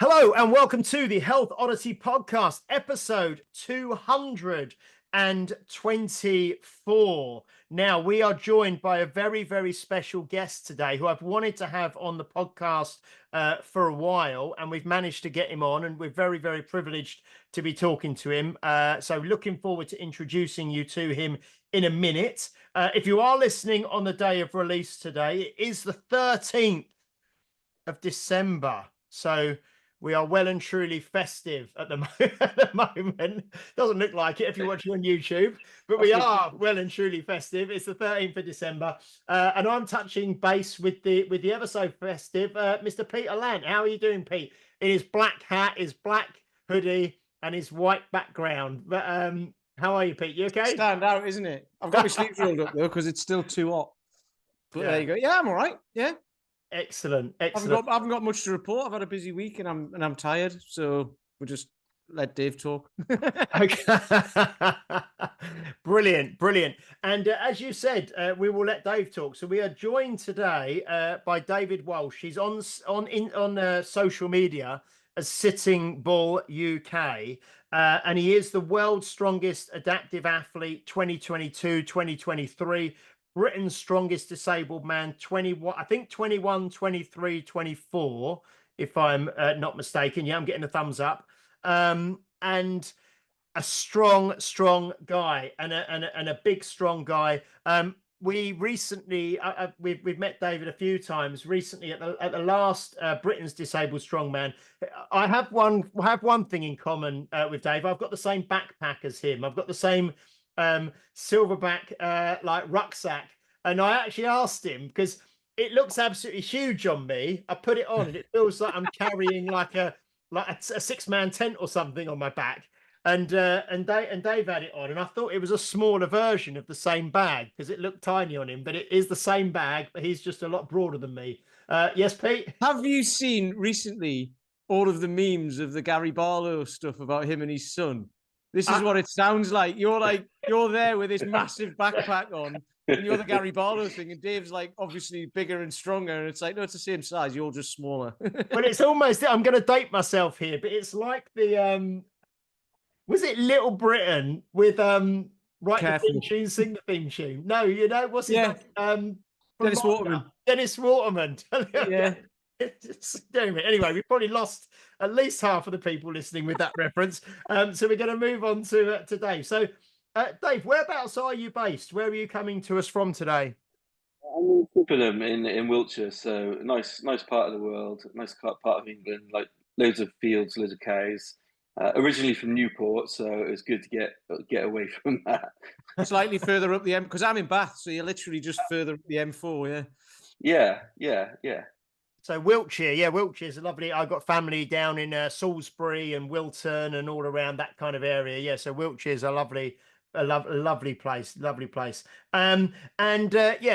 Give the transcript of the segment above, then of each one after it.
Hello and welcome to the Health Odyssey podcast, episode 224. Now, we are joined by a very, very special guest today who I've wanted to have on the podcast for a while, and we've managed to get him on, and we're very, very privileged to be talking to him. So looking forward to introducing you to him in a minute. If you are listening on the day of release today, it is the 13th of December. So we are well and truly festive at the, at the moment. Doesn't look like it if you're watching on YouTube, but we are well and truly festive. It's the 13th of December, and I'm touching base with the ever so festive Mr. Peter Lant. How are you doing, Pete? In his black hat, his black hoodie, and his white background. But how are you, Pete? You okay? Stand out, isn't it? I've got my sleeves rolled up though because it's still too hot. But there you go. Yeah, I'm all right. Yeah. Excellent. I haven't got much to report. I've had a busy week and I'm tired, so we'll just let Dave talk. Okay. Brilliant. And as you said, we will let Dave talk. So we are joined today by David Walsh. He's on social media as Sitting Bull UK, and he is the world's strongest adaptive athlete 2022-2023. Britain's strongest disabled man, 21, I think 21, 23, 24, if I'm not mistaken. Yeah, I'm getting a thumbs up. And a strong guy and a big, strong guy. We recently, we've met David a few times recently at the last Britain's Disabled Strongman. I have one thing in common with Dave. I've got the same backpack as him. I've got the same silverback like rucksack, and I actually asked him because it looks absolutely huge on me. I put it on and it feels like I'm carrying like a 6-man tent or something on my back. And Dave had it on, and I thought it was a smaller version of the same bag because it looked tiny on him, but it is the same bag, but he's just a lot broader than me. Yes, Pete? Have you seen recently all of the memes of the Gary Barlow stuff about him and his son? This is what it sounds like. You're there with this massive backpack on, and you're the Gary Barlow thing, and Dave's like obviously bigger and stronger, and it's like, no, it's the same size. You're just smaller. But it's almost, I'm going to date myself here, but it's like the was it Little Britain with write Careful. the theme tune, sing the theme tune? No, you know what's his name? Dennis Waterman. Dennis Waterman. Yeah. Anyway, we probably lost at least half of the people listening with that reference. So we're going to move on to Dave. So, Dave, whereabouts are you based? Where are you coming to us from today? I'm in Twickenham in Wiltshire, so nice part of the world, nice part of England, like loads of fields, loads of cows. Originally from Newport, so it was good to get away from that. Slightly further up the M, because I'm in Bath, so you're literally just further up the M4, yeah. Yeah. So Wiltshire, Wiltshire's lovely. I've got family down in Salisbury and Wilton and all around that kind of area. Yeah, so Wiltshire's a lovely place.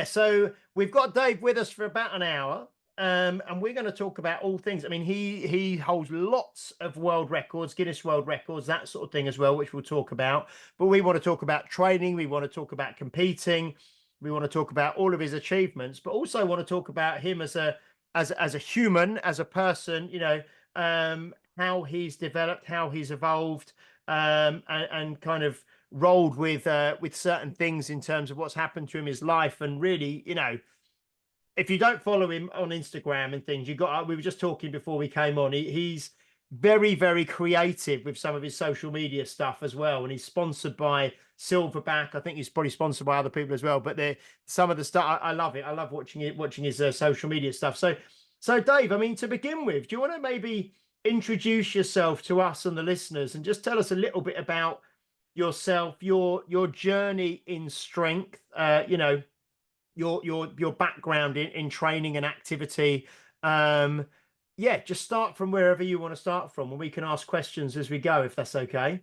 So we've got Dave with us for about an hour. And we're going to talk about all things. I mean, he holds lots of world records, Guinness World Records, that sort of thing as well, which we'll talk about. But we want to talk about training. We want to talk about competing. We want to talk about all of his achievements, but also want to talk about him as a human, as a person. You know, how he's developed, how he's evolved, and kind of rolled with certain things in terms of what's happened to him in his life, and really, you know. If you don't follow him on Instagram and things, we were just talking before we came on. He's very, very creative with some of his social media stuff as well. And he's sponsored by Silverback. I think he's probably sponsored by other people as well. But some of the stuff, I love it. I love watching his social media stuff. So Dave, I mean, to begin with, do you want to maybe introduce yourself to us and the listeners and just tell us a little bit about yourself, your journey in strength, you know, your background in training and activity. Just start from wherever you want to start from, and we can ask questions as we go, if that's okay.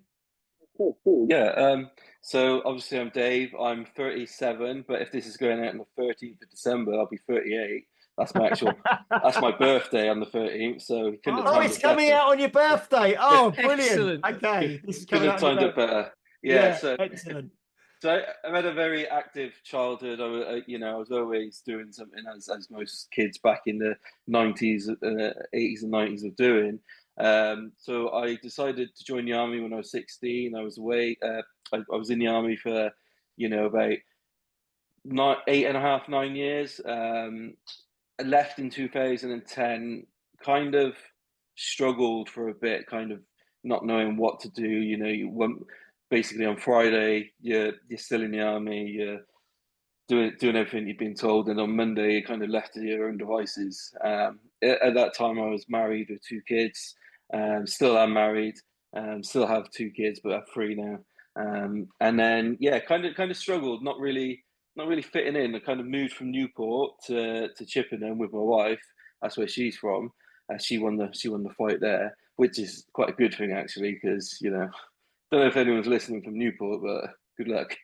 Cool. Yeah. So obviously I'm Dave. I'm 37, but if this is going out on the 13th of December, I'll be 38. That's my that's my birthday on the 13th. So it's coming out on your birthday. Oh, brilliant. Excellent. Okay. This is coming out. Timed it better. Yeah. So excellent. So I've had a very active childhood. I was always doing something as most kids back in the 90s, 80s and 90s were doing. So I decided to join the army when I was 16. I was away. I was in the army for, about 8.5, 9 years. I left in 2010. Kind of struggled for a bit, kind of not knowing what to do. You went basically on Friday. You're still in the army. You're doing everything you've been told, and on Monday you kind of left to your own devices. At that time, I was married with 2 kids. Still am married. Still have 2 kids, but I have 3 now. And then kind of struggled, not really fitting in. I kind of moved from Newport to Chippenham with my wife. That's where she's from. She won the fight there, which is quite a good thing actually, because don't know if anyone's listening from Newport, but good luck.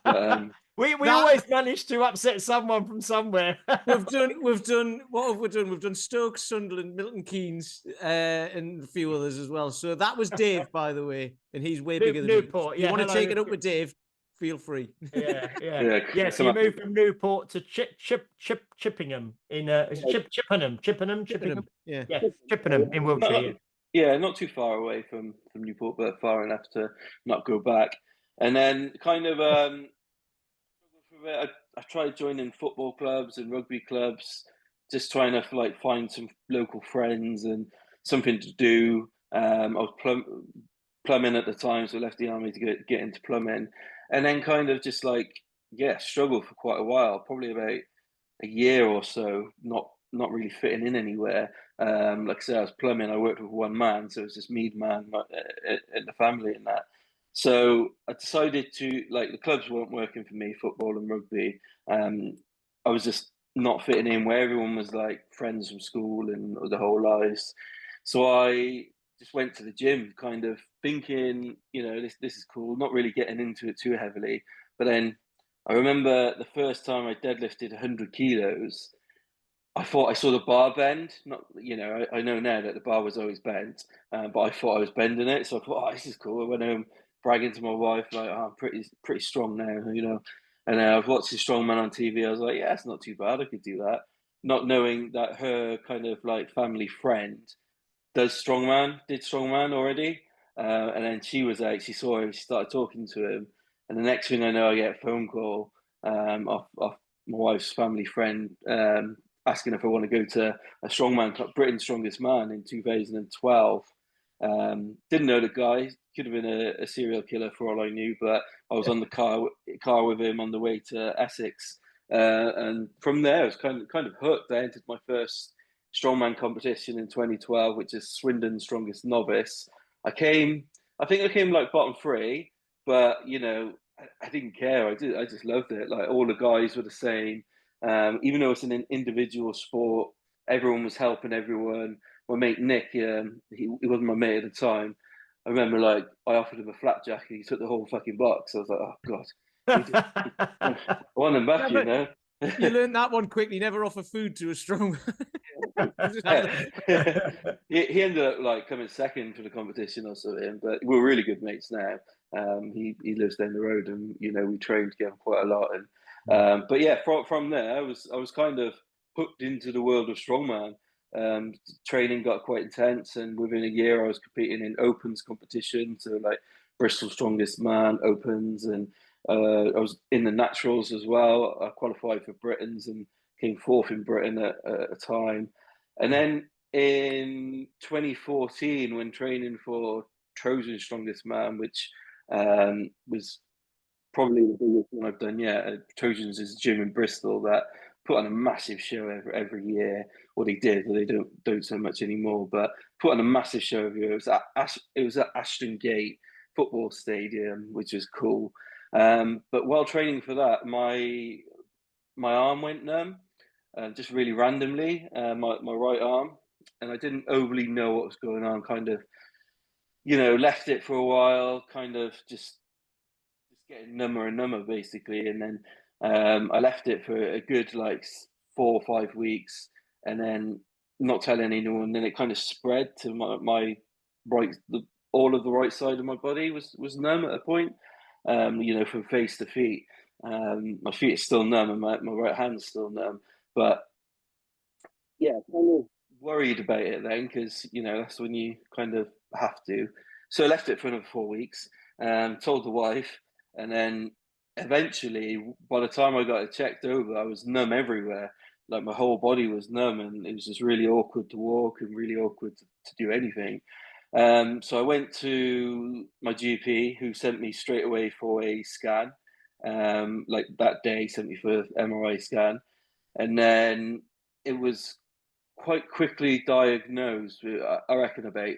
But, we always manage to upset someone from somewhere. We've done. What have we done? We've done Stoke, Sunderland, Milton Keynes, and a few others as well. So that was Dave, by the way, and he's way bigger than Newport. me. You want to take it up with Dave? Feel free. Yeah. So you moved from Newport to Chippenham in Chippenham. Yeah, Chippenham in Wiltshire. Yeah, not too far away from Newport, but far enough to not go back. And then kind of I tried joining football clubs and rugby clubs, just trying to find some local friends and something to do. I was plumbing at the time, so I left the army to get into plumbing, and then kind of just struggled for quite a while, probably about a year or so, not really fitting in anywhere. Like I said, I was plumbing. I worked with one man, so it was just me, man, and the family and that. So I decided to, the clubs weren't working for me, football and rugby. I was just not fitting in where everyone was friends from school and the whole lives. So I just went to the gym, kind of thinking, this is cool, not really getting into it too heavily. But then I remember the first time I deadlifted 100 kilos, I thought I saw the bar bend. Not, I know now that the bar was always bent, but I thought I was bending it. So I thought, this is cool. I went home bragging to my wife, I'm pretty strong now, And I was watching Strongman on TV. I was like, yeah, it's not too bad. I could do that. Not knowing that her kind of family friend did Strongman already. And then she was she saw him, she started talking to him. And the next thing I know, I get a phone call off my wife's family friend asking if I want to go to a Strongman Club, Britain's Strongest Man in 2012. Didn't know the guy, could have been a serial killer for all I knew, but I was on the car with him on the way to Essex. And from there, I was kind of hooked. I entered my first Strongman competition in 2012, which is Swindon's Strongest Novice. I think I came bottom 3, but I didn't care. I just loved it. All the guys were the same. Even though it's an individual sport, everyone was helping everyone. My mate Nick, he wasn't my mate at the time. I remember I offered him a flapjack and he took the whole fucking box. I was like, oh god, I want him back, You learned that one quickly. Never offer food to a strong. He ended up coming second for the competition or something, but we're really good mates now. He lives down the road, and we trained together quite a lot. And but yeah, from there, I was kind of hooked into the world of strongman. Training got quite intense, and within a year, I was competing in opens competitions, so Bristol Strongest Man opens, and I was in the naturals as well. I qualified for Britain's and came 4th in Britain at a time. And then in 2014, when training for Trojan's Strongest Man, which was probably the biggest one I've done yet. Trojans is a gym in Bristol that put on a massive show every year. Well, they did, they don't so much anymore, but put on a massive show every year. It was at Ashton Gate football stadium, which was cool. But while training for that, my arm went numb, just really randomly, my right arm, and I didn't overly know what was going on. Kind of, left it for a while, kind of just getting number and number basically, and then I left it for a good 4 or 5 weeks, and then not telling anyone. Then it kind of spread to my right, all of the right side of my body was numb at a point. From face to feet. My feet are still numb, and my right hand's still numb. But yeah, kind of worried about it then, because that's when you kind of have to. So I left it for another 4 weeks. Told the wife, and then eventually, by the time I got it checked over, I was numb everywhere. Like my whole body was numb, and it was just really awkward to walk and really awkward to do anything. So I went to my GP, who sent me straight away for a scan. Like that day, sent me for an MRI scan, and then it was quite quickly diagnosed. I reckon about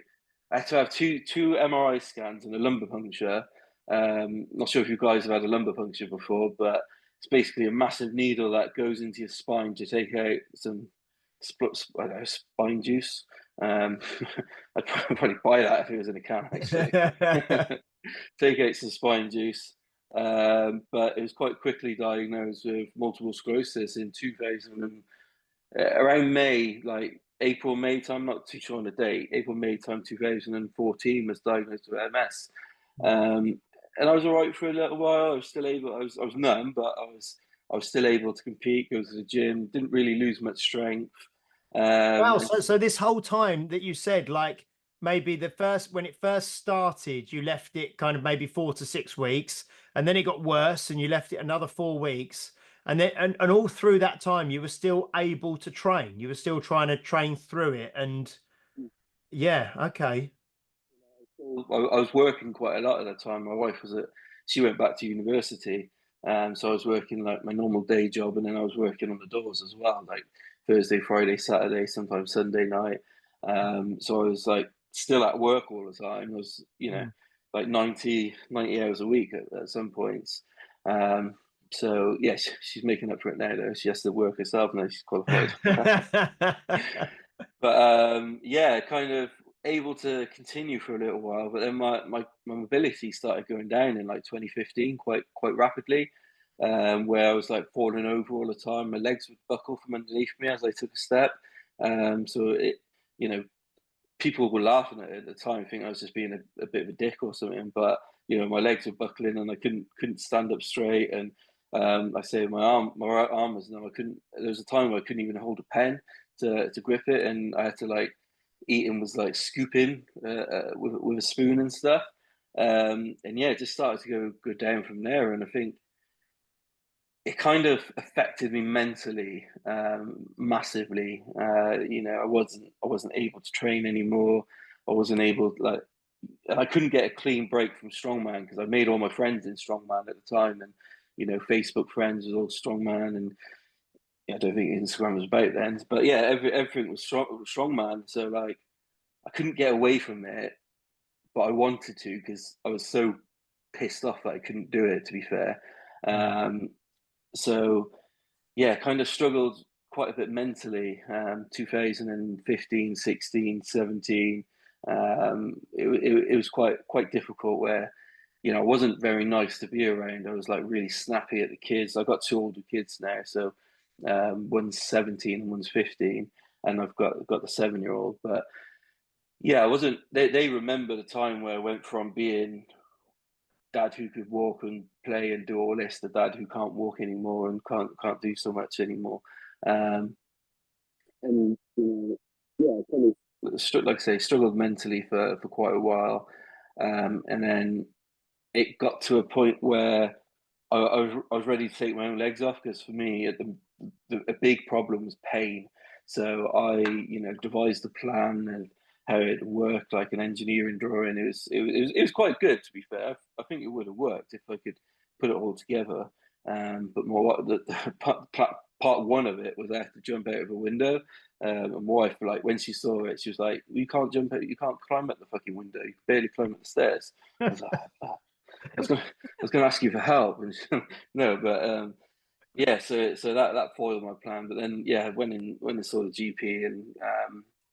I had to have two MRI scans and a lumbar puncture. Not sure if you guys have had a lumbar puncture before, but it's basically a massive needle that goes into your spine to take out some I don't know, spine juice. I'd probably buy that if it was in a can, actually. Take out some spine juice. But it was quite quickly diagnosed with multiple sclerosis in 2000 around May, like April, May time, not too sure on the date, April, May time 2014 was diagnosed with MS. And I was all right for a little while. I was still able, I was numb, but I was still able to compete, go to the gym, didn't really lose much strength. Wow. So this whole time that you said, like maybe when it first started, you left it kind of maybe 4 to 6 weeks, and then it got worse and you left it another 4 weeks. And then, and all through that time, you were still able to train. You were still trying to train through it. And yeah, okay. I was working quite a lot at the time. My wife she went back to university. So I was working like my normal day job, and then I was working on the doors as well, like Thursday, Friday, Saturday, sometimes Sunday night. So I was like still at work all the time. I was, like 90 hours a week at some points. So yeah, she's making up for it now though. She has to work herself now she's qualified. But yeah, kind of able to continue for a little while, but then my mobility started going down in like 2015 quite rapidly, where I was like falling over all the time. My legs would buckle from underneath me as I took a step. So it, people were laughing at it at the time, thinking I was just being a bit of a dick or something. But my legs were buckling and I couldn't stand up straight. And I say my right arm was numb. I couldn't. There was a time where I couldn't even hold a pen to grip it, and I had to like eating was like scooping with a spoon and stuff. And yeah, it just started to go down from there. And I think it kind of affected me mentally massively. I wasn't able to train anymore. I wasn't able and I couldn't get a clean break from Strongman because I made all my friends in Strongman at the time, and Facebook friends was all Strongman, and I don't think Instagram was about then. But yeah, everything was Strongman. So like, I couldn't get away from it, but I wanted to because I was so pissed off that I couldn't do it. To be fair, so yeah, kind of struggled quite a bit mentally. 2015, 16, 17. It was quite difficult where, I wasn't very nice to be around. I was like really snappy at the kids. I got two older kids now, so one's 17 and one's 15, and I've got the 7-year-old. But yeah, I wasn't. They remember the time where I went from being dad who could walk and play and do all this, the dad who can't walk anymore and can't do so much anymore. And yeah, kind of like I say, struggled mentally for quite a while, and then it got to a point where I was ready to take my own legs off, because for me, a big problem was pain. So I, devised a plan and how it worked, like an engineering drawing. It was quite good, to be fair. I think it would have worked if I could put it all together. But more the part one of it was I had to jump out of a window. And my wife, like when she saw it, she was like, "You can't jump out. You can't climb out the fucking window. You can barely climb up the stairs." I was like, "Oh." I was going to ask you for help, and no, but yeah. So that foiled my plan. But then yeah, I went and saw the GP and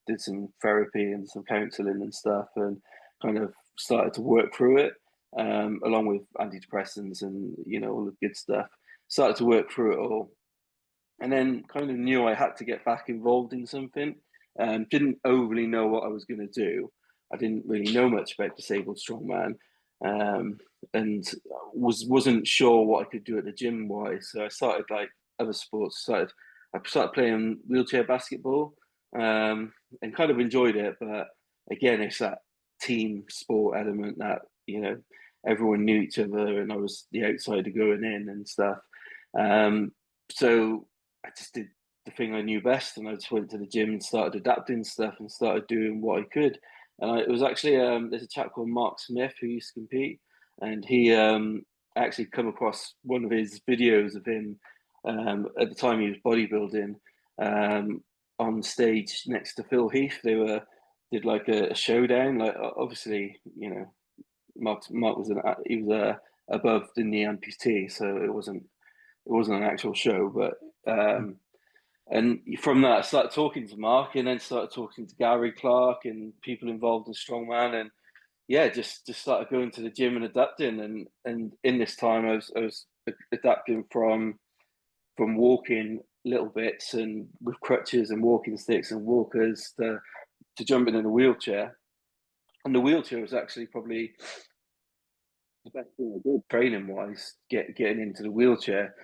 did some therapy and some counselling and stuff, and kind of started to work through it, along with antidepressants and all the good stuff. Started to work through it all, and then kind of knew I had to get back involved in something. Didn't overly know what I was going to do. I didn't really know much about disabled strongman, and wasn't sure what I could do at the gym wise. So I started like other sports. I started playing wheelchair basketball. and kind of enjoyed it. But again, it's that team sport element that, you know, everyone knew each other and I was the outsider going in and stuff. So I just did the thing I knew best, and I just went to the gym and started adapting stuff and started doing what I could. And it was actually there's a chap called Mark Smith who used to compete, and he actually come across one of his videos of him at the time he was bodybuilding on stage next to Phil Heath. They did like a showdown. Like obviously, you know, Mark was he was above the knee amputee, so it wasn't an actual show. But and from that, I started talking to Mark, and then started talking to Gary Clark and people involved in Strongman, and yeah, just started going to the gym and adapting. And in this time, I was adapting from walking little bits and with crutches and walking sticks and walkers to jumping in a wheelchair. And the wheelchair was actually probably the best thing I did training wise, getting into the wheelchair.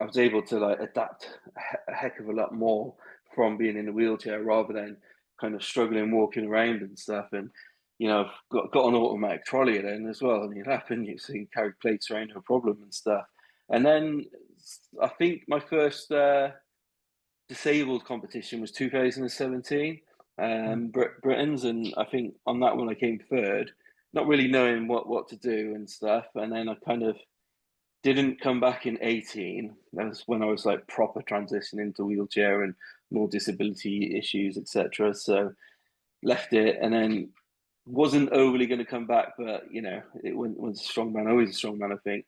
I was able to like adapt a heck of a lot more from being in the wheelchair rather than kind of struggling walking around and stuff. And you know, I've got an automatic trolley then as well, and you lap and you can carry plates around no problem and stuff. And then I think my first disabled competition was 2017, Britain's, and I think on that one I came third, not really knowing what to do and stuff. And then I kind of didn't come back in 18. That was when I was like proper transitioning into wheelchair and more disability issues, etc. So left it, and then wasn't overly going to come back, but you know, it was a strong man, always a strong man, I think.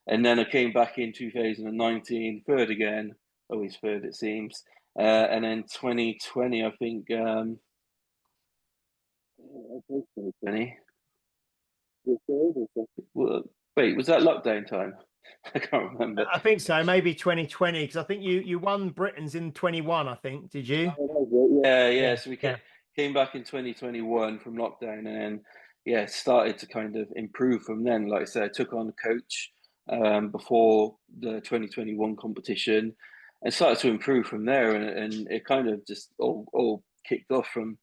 And then I came back in 2019, third again, always third it seems. And then 2020, I think. 2020. Wait, was that lockdown time? I can't remember. I think so, maybe 2020, because I think you won Britain's in 21. I think, did you? Yeah. So we came back in 2021 from lockdown, and then started to kind of improve from then. Like I said, I took on a coach before the 2021 competition and started to improve from there, and it kind of just all kicked off from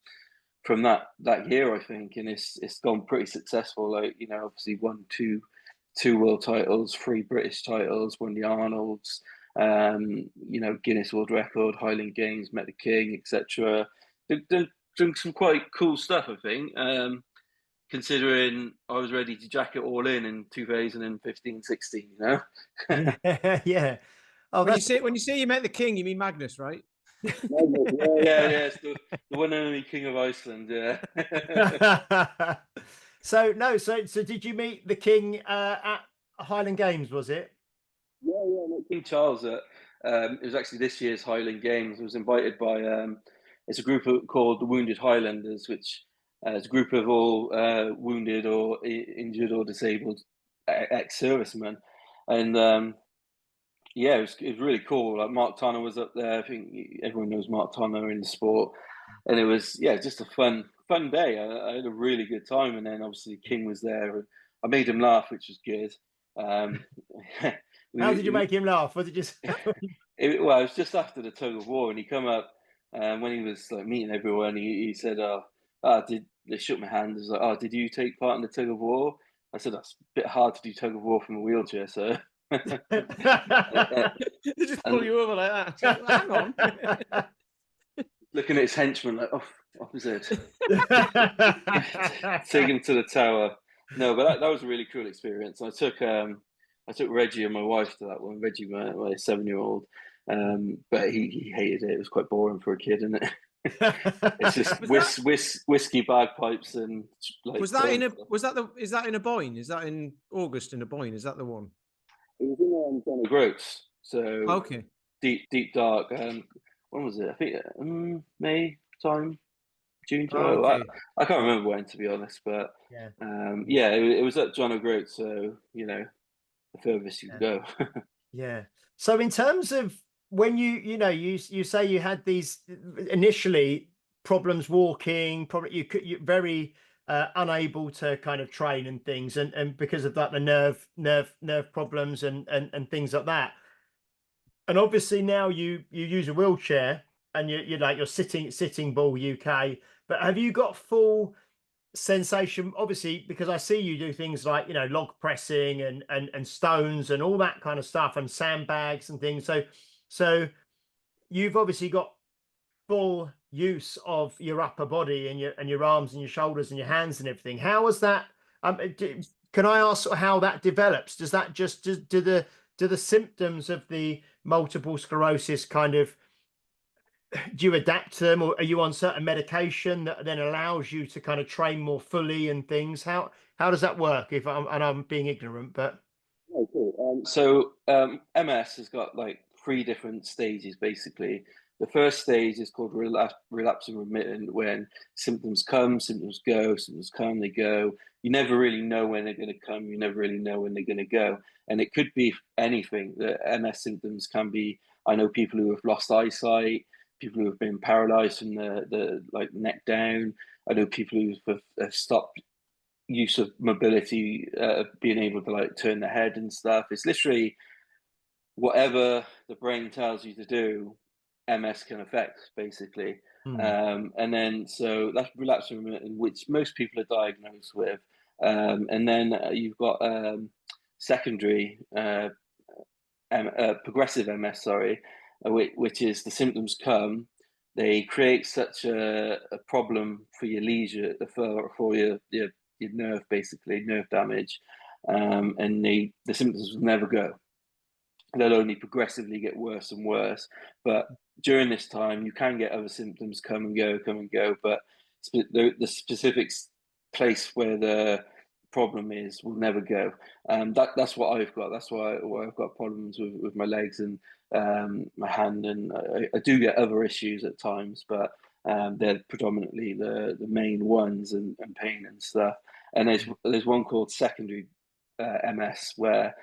that year, I think, and it's gone pretty successful. Like, you know, obviously won two world titles, 3 British titles, won the Arnolds, you know, Guinness World Record, Highland Games, met the King, etc. Done some quite cool stuff, I think. Considering I was ready to jack it all in 2015, 16, you know. Yeah. Oh, when you say you met the King, you mean Magnus, right? Yeah, it's the one and only King of Iceland. Yeah. So did you meet the King at Highland Games? Was it? Yeah, King Charles. It was actually this year's Highland Games. I was invited by it's a group called the Wounded Highlanders, which is a group of all wounded or injured or disabled ex-servicemen, and yeah, it was really cool. Like Mark Tanner was up there. I think everyone knows Mark Tanner in the sport, and it was just a fun day. I had a really good time, and then obviously King was there, and I made him laugh, which was good. How did you make him laugh? Was it just? It was just after the tug of war, and he come up when he was like meeting everyone. He said, did they shook my hand? He was like, "Oh, did you take part in the tug of war?" I said, "That's a bit hard to do tug of war from a wheelchair, so." They just pull you over like that. Like, hang on. Looking at his henchman like, off his head. Take him to the tower. No, but that was a really cool experience. I took Reggie and my wife to that one. Reggie, my 7-year-old, but he hated it. It was quite boring for a kid, isn't it? It's just whiskey, bagpipes, and like. Is that in a Boyne? Is that in August in a Boyne? Is that the one? It was in John O'Groats. So okay, deep dark. When was it? I think May time, June. okay. I can't remember when, to be honest, but it was at John O'Groats. So you know, the furthest you can go. Yeah. So in terms of when you say you had these initially problems walking, probably you're very unable to kind of train and things, and because of that, the nerve problems and things like that. And obviously now you use a wheelchair, and you're like you're sitting bull UK, but have you got full sensation? Obviously, because I see you do things like, you know, log pressing and stones and all that kind of stuff, and sandbags and things. So you've obviously got full use of your upper body and your arms and your shoulders and your hands and everything. How was that? Can I ask how that develops? Does that just do the symptoms of the multiple sclerosis kind of, do you adapt to them, or are you on certain medication that then allows you to kind of train more fully and things? How does that work? If I'm being ignorant, but Oh, cool. MS has got like three different stages basically. The first stage is called relapse and remittent, when symptoms come, symptoms go, symptoms come, they go. You never really know when they're going to come. You never really know when they're going to go. And it could be anything. The MS symptoms can be, I know people who have lost eyesight, people who have been paralyzed from the like neck down. I know people who have stopped use of mobility, being able to like turn the head and stuff. It's literally whatever the brain tells you to do, MS can affect basically. And then so that's relapse remittent, which most people are diagnosed with. And then you've got secondary progressive MS, sorry, which is the symptoms come, they create such a problem for your leisure, for your nerve, basically nerve damage, and the symptoms will never go. They'll only progressively get worse and worse. But during this time, you can get other symptoms come and go. But the specific place where the problem is will never go. That's what I've got. That's why I've got problems with my legs and my hand, and I do get other issues at times, but they're predominantly the main ones, and pain and stuff. And there's one called secondary MS, where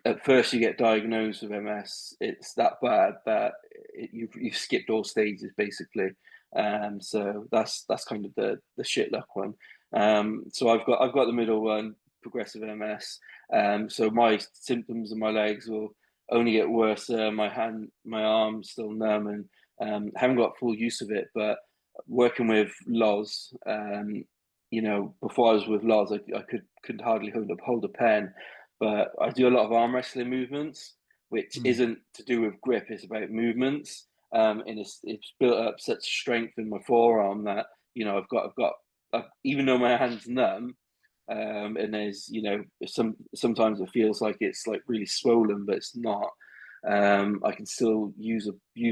at first you get diagnosed with MS. It's that bad that you've skipped all stages basically. So that's kind of the shit luck one. So I've got the middle one, progressive MS. So my symptoms in my legs will only get worse. My arm's still numb, and haven't got full use of it. But working with Loz, you know, before I was with Loz, I could hardly hold a pen. But I do a lot of arm wrestling movements, which isn't to do with grip; it's about movements. And it's built up such strength in my forearm that, you know, even though my hand's numb, and there's, you know, sometimes it feels like it's like really swollen, but it's not. I can still use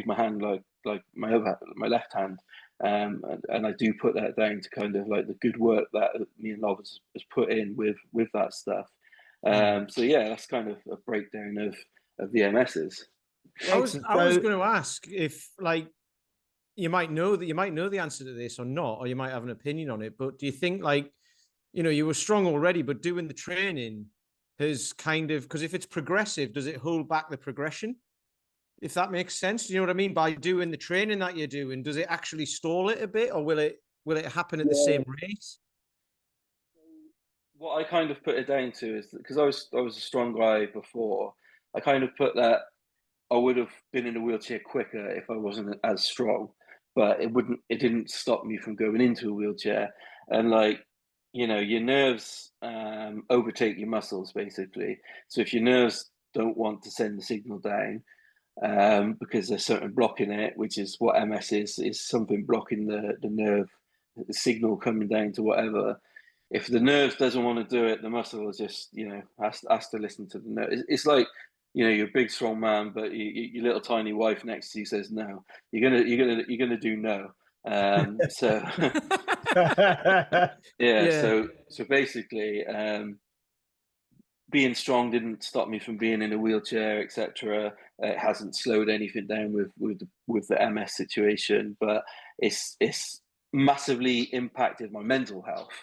my hand like my left hand, and I do put that down to kind of like the good work that me and Love has put in with that stuff. So yeah, that's kind of a breakdown of the MSs. I was going to ask if, like, you might know the answer to this or not, or you might have an opinion on it. But do you think, like, you know, you were strong already, but doing the training has kind of, because if it's progressive, does it hold back the progression? If that makes sense, you know what I mean? By doing the training that you're doing, does it actually stall it a bit, or will it happen at the same rate? What I kind of put it down to is because I was a strong guy before. I kind of put that I would have been in a wheelchair quicker if I wasn't as strong, but it didn't stop me from going into a wheelchair. And like, you know, your nerves overtake your muscles basically. So if your nerves don't want to send the signal down, because there's something blocking it, which is what MS is something blocking the nerve, the signal coming down to whatever. If the nerve doesn't want to do it, the muscle is just, you know, has to listen to the nerve. It's like, you know, you're a big strong man, but your little tiny wife next to you says no. You're gonna do no. So yeah. So basically, being strong didn't stop me from being in a wheelchair, etc. It hasn't slowed anything down with the MS situation, but it's massively impacted my mental health.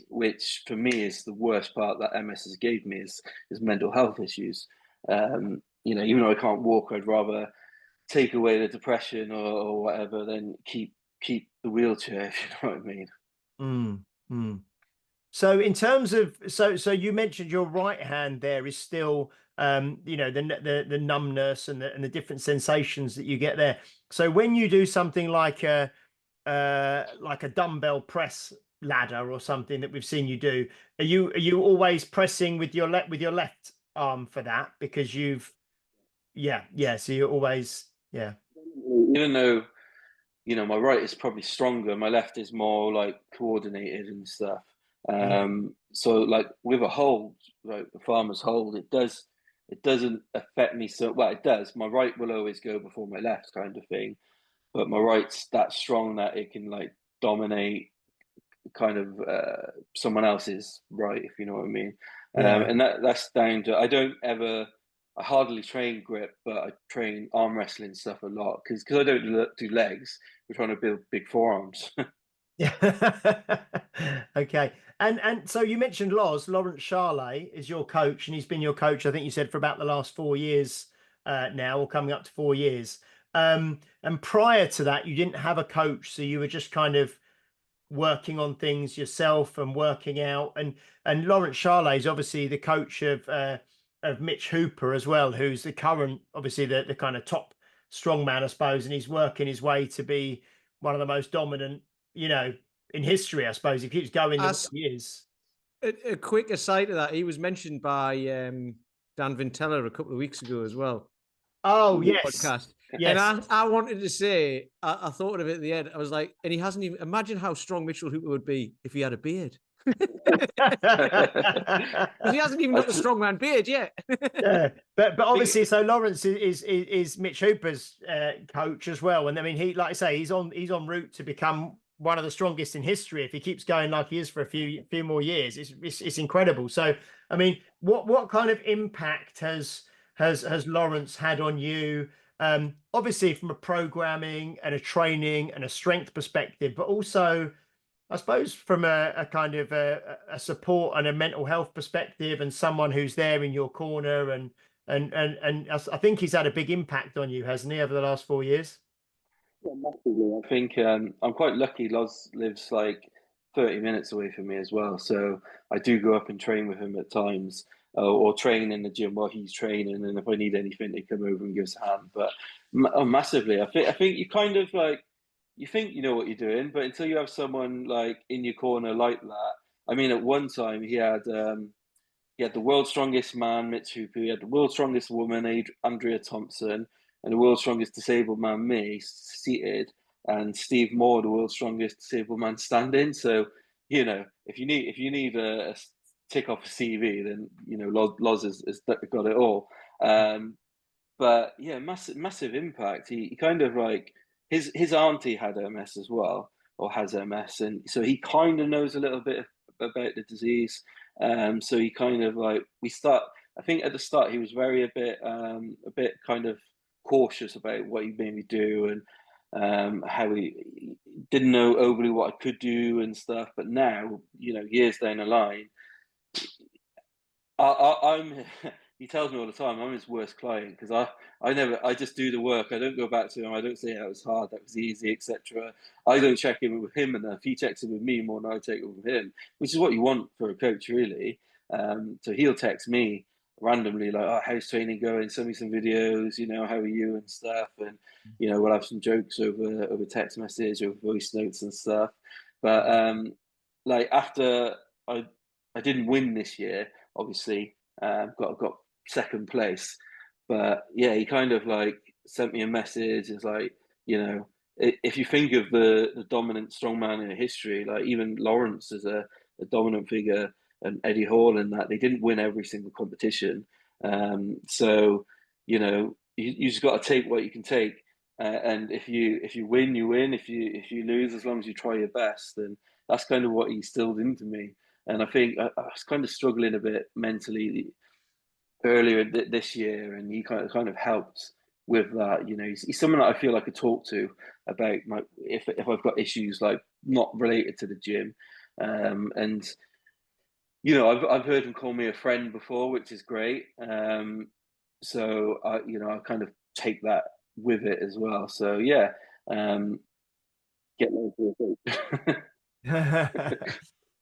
Which for me is the worst part that MS has gave me is mental health issues. You know, even though I can't walk, I'd rather take away the depression or whatever than keep the wheelchair, if you know what I mean. So in terms of, so you mentioned your right hand there is still you know, the numbness and the different sensations that you get there. So when you do something like a dumbbell press ladder or something that we've seen you do, are you always pressing with your left arm for that? Because so you're always, yeah. Even though, you know, my right is probably stronger, my left is more like coordinated and stuff. So like with a hold, like the farmer's hold, it doesn't affect me so well. It does. My right will always go before my left, kind of thing. But my right's that strong that it can like dominate kind of someone else's right, if you know what I mean. And that's down to I hardly train grip, but I train arm wrestling stuff a lot because I don't do legs. We're trying to build big forearms. Yeah. Okay. And so you mentioned Loz, Lawrence Charlet is your coach, and he's been your coach, I think you said, for about the last 4 years now, or coming up to 4 years. And prior to that, you didn't have a coach, so you were just kind of working on things yourself and working out. And Lawrence Charlet is obviously the coach of Mitch Hooper as well, who's the current, obviously the kind of top strongman, I suppose, and he's working his way to be one of the most dominant, you know, in history, I suppose. He keeps going the way he is. A quick aside to that, he was mentioned by Dan Vintella a couple of weeks ago as well. Oh, yes. Podcast. Yes. And I wanted to say, I thought of it at the end. I was like, and he hasn't even, imagine how strong Mitchell Hooper would be if he had a beard. Because he hasn't even got the strongman beard yet. Yeah, but obviously, so Lawrence is Mitch Hooper's coach as well, and I mean, he, like I say, he's on route to become one of the strongest in history if he keeps going like he is for a few more years. It's incredible. So, I mean, what kind of impact has Lawrence had on you? Obviously, from a programming and a training and a strength perspective, but also, I suppose, from a kind of a support and a mental health perspective, and someone who's there in your corner, and I think he's had a big impact on you, hasn't he, over the last 4 years? Yeah, massively. I think I'm quite lucky. Loz lives like 30 minutes away from me as well, so I do go up and train with him at times, or train in the gym while he's training. And if I need anything, they come over and give us a hand. But massively, I think you kind of like you think you know what you're doing, but until you have someone like in your corner like that. I mean, at one time he had the world's strongest man, Mitch Hooper. He had the world's strongest woman, Andrea Thompson, and the world's strongest disabled man, me, seated, and Steve Moore, the world's strongest disabled man, standing. So, you know, if you need a tick off a CV, then you know Loz has got it all. But yeah, massive impact. He kind of like his auntie had MS as well, or has MS, and so he kind of knows a little bit about the disease. So he kind of like I think at the start he was a bit kind of cautious about what he made me do, and how he didn't know overly what I could do and stuff. But now, you know, years down the line, I'm he tells me all the time I'm his worst client because I just do the work. I don't go back to him. I don't say that was hard, that was easy, etc. I don't check in with him enough. He checks in with me more than I check in with him, which is what you want for a coach, really. So he'll text me randomly like, "Oh, how's training going? Send me some videos. You know, how are you and stuff." And you know, we'll have some jokes over text message or voice notes and stuff. But like after I didn't win this year, obviously, got second place. But yeah, he kind of like sent me a message. It's like, you know, if you think of the dominant strongman in history, like even Lawrence is a dominant figure, and Eddie Hall, and that they didn't win every single competition. So you know, you just got to take what you can take. And if you win, you win. If you lose, as long as you try your best, and that's kind of what he instilled into me. And I think I was kind of struggling a bit mentally earlier this year, and he kind of helped with that. You know, he's someone that I feel I could talk to about if I've got issues like not related to the gym, and you know I've heard him call me a friend before, which is great. So I kind of take that with it as well. So yeah, get those.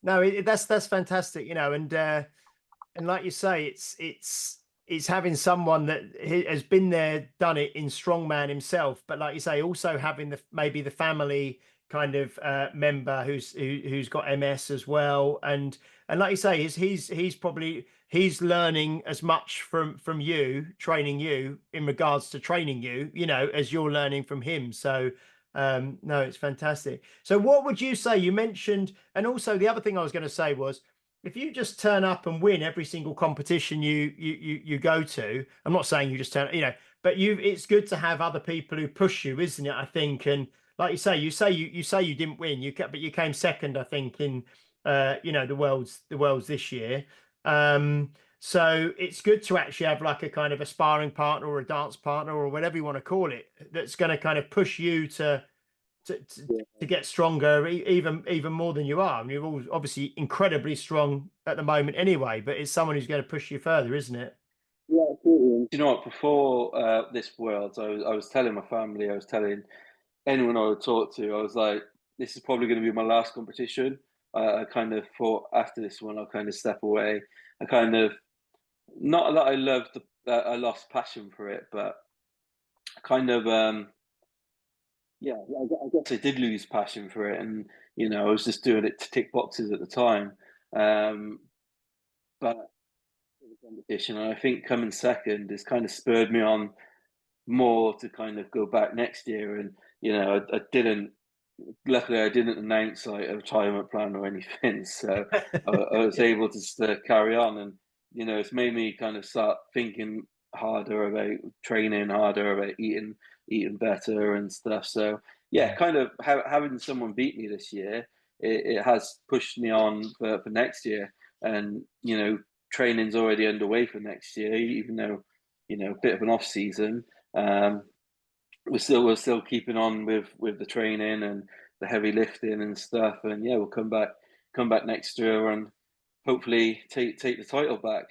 No, that's fantastic, you know, and like you say, it's having someone that has been there, done it in Strongman himself, but like you say, also having maybe the family kind of member who's got MS as well, and like you say, he's learning as much from you, training you in regards to training you, as you're learning from him. So no, it's fantastic. So what would you say? You mentioned, and also the other thing I was going to say was, if you just turn up and win every single competition you go to, I'm not saying you just turn, but it's good to have other people who push you, isn't it? I think, and like you say you didn't win, but you came second, I think, in the worlds this year. So it's good to actually have like a kind of a sparring partner or a dance partner or whatever you want to call it, that's going to kind of push you to get stronger even more than you are. I mean, you're all obviously incredibly strong at the moment anyway, but it's someone who's going to push you further, isn't it? Yeah, absolutely. You know what? Before this world, I was telling my family, I was telling anyone I would talk to, I was like, this is probably going to be my last competition. I kind of thought after this one, I'll kind of step away. I kind of, not that I loved I lost passion for it, but kind of, yeah, I guess I did lose passion for it, and I was just doing it to tick boxes at the time. But the competition, and I think coming second has kind of spurred me on more to kind of go back next year. And I didn't. Luckily, I didn't announce like a retirement plan or anything, so I was able to just carry on. And it's made me kind of start thinking harder about training, harder about eating better and stuff. So yeah, kind of having someone beat me this year, it has pushed me on for next year. And training's already underway for next year, even though a bit of an off season. We're still keeping on with the training and the heavy lifting and stuff. And yeah, we'll come back next year and hopefully take the title back.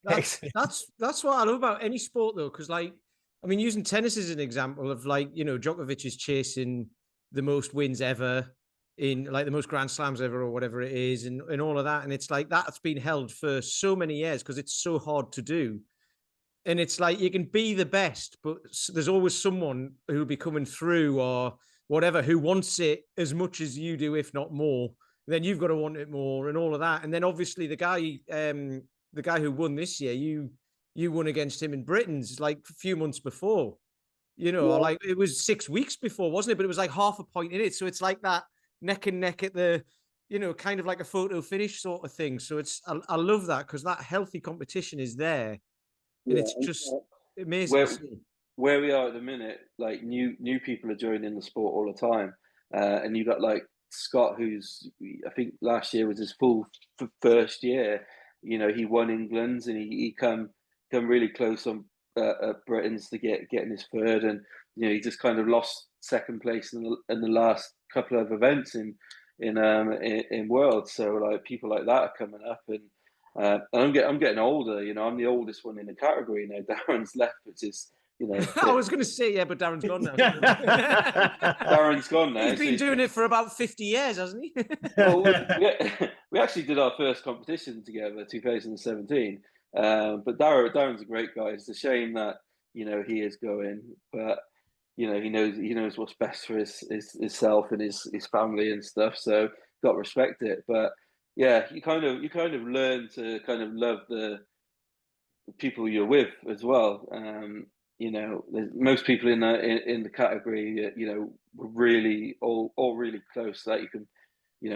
That's what I love about any sport though, because like, I mean, using tennis as an example of like, Djokovic is chasing the most wins ever in like the most Grand Slams ever or whatever it is, and all of that. And it's like that's been held for so many years because it's so hard to do. And it's like you can be the best, but there's always someone who'll be coming through or whatever who wants it as much as you do, if not more. Then you've got to want it more and all of that. And then obviously the guy who won this year, you won against him in Britain's like a few months before, like it was 6 weeks before, wasn't it? But it was like half a point in it. So it's like that neck and neck at the, kind of like a photo finish sort of thing. So I love that because that healthy competition is there. And it's just amazing to see. Where we are at the minute, like new people are joining the sport all the time, and you got like Scott, who's I think last year was his full first year. He won England's, and he come really close on Britain's to getting his third, and he just kind of lost second place in the last couple of events in Worlds. So like people like that are coming up, and I'm getting older. I'm the oldest one in the category now. Darren's left, which is I was going to say but Darren's gone now. Darren's gone now. He's been doing it for about 50 years, hasn't he? Well, we actually did our first competition together, 2017. But Darren's a great guy. It's a shame that he is going, but he knows what's best for himself and his family and stuff. So got to respect it. But yeah, you kind of learn to kind of love the people you're with as well. Most people in the category, really all really close that you can,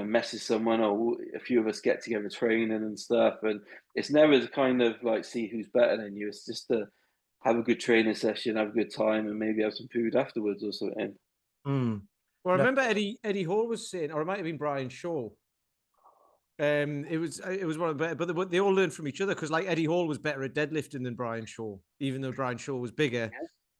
message someone, or a few of us get together training and stuff. And it's never to kind of like see who's better than you. It's just to have a good training session, have a good time, and maybe have some food afterwards or something. Well, I remember Eddie Hall was saying, or it might have been Brian Shaw. It was one of the better, but they all learned from each other because like Eddie Hall was better at deadlifting than Brian Shaw, even though Brian Shaw was bigger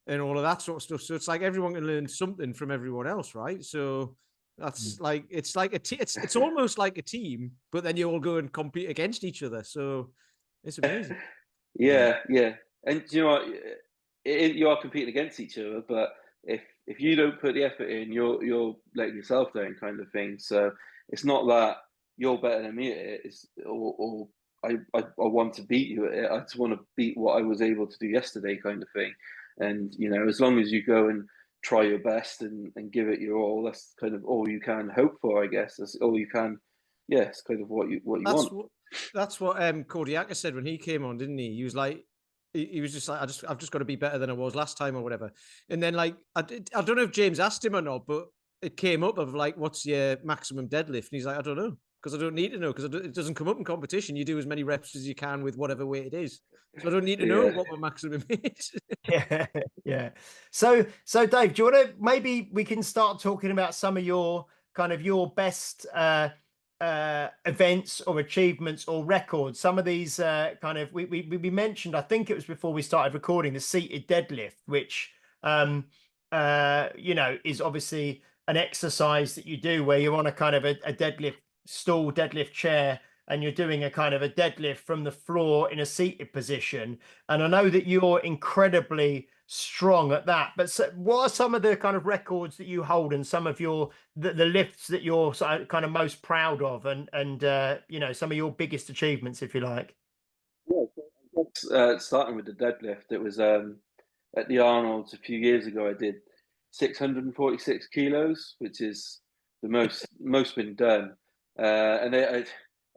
and all of that sort of stuff. So it's like everyone can learn something from everyone else, right? So that's like it's like it's almost like a team, but then you all go and compete against each other. So it's amazing. Yeah. And you know what? You are competing against each other, but if you don't put the effort in, you're letting yourself down, kind of thing. So it's not that you're better than me at it, or I want to beat you at it. I just want to beat what I was able to do yesterday, kind of thing. And you know, as long as you go and try your best and give it your all, that's kind of all you can hope for, I guess. That's all you can. Yeah, it's kind of what you want. That's what Cody Acker said when he came on, didn't he? He was like, he was just like, I've just got to be better than I was last time or whatever. And then like, I don't know if James asked him or not, but it came up of like, what's your maximum deadlift? And he's like, I don't know, because I don't need to know, because it doesn't come up in competition. You do as many reps as you can with whatever weight it is. So I don't need to know what my maximum is. Yeah. So Dave, do you want to, maybe we can start talking about some of your kind of your best events or achievements or records? Some of these kind of we mentioned, I think it was before we started recording, the seated deadlift, which you know, is obviously an exercise that you do where you're on a kind of a deadlift stool, deadlift chair, and you're doing a kind of a deadlift from the floor in a seated position. And I know that you're incredibly strong at that, but so, what are some of the kind of records that you hold and some of your the lifts that you're kind of most proud of, and you know, some of your biggest achievements, if you like? Yeah, starting with the deadlift, it was at the Arnold's a few years ago. I did 646 kilos, which is the most been done. And I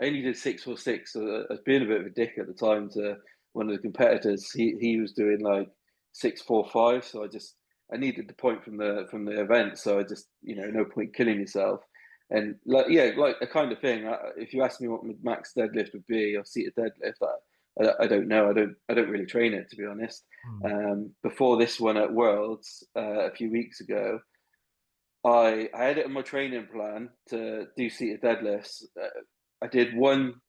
only did 646. So I was being a bit of a dick at the time to one of the competitors. He was doing like 645. So I needed the point from the event. So I just, you know, no point killing yourself. And like, yeah, like a kind of thing. If you ask me what my max deadlift would be, or seated deadlift, I don't know. I don't really train it, to be honest. Before this one at Worlds a few weeks ago, I had it in my training plan to do seated deadlifts. I did one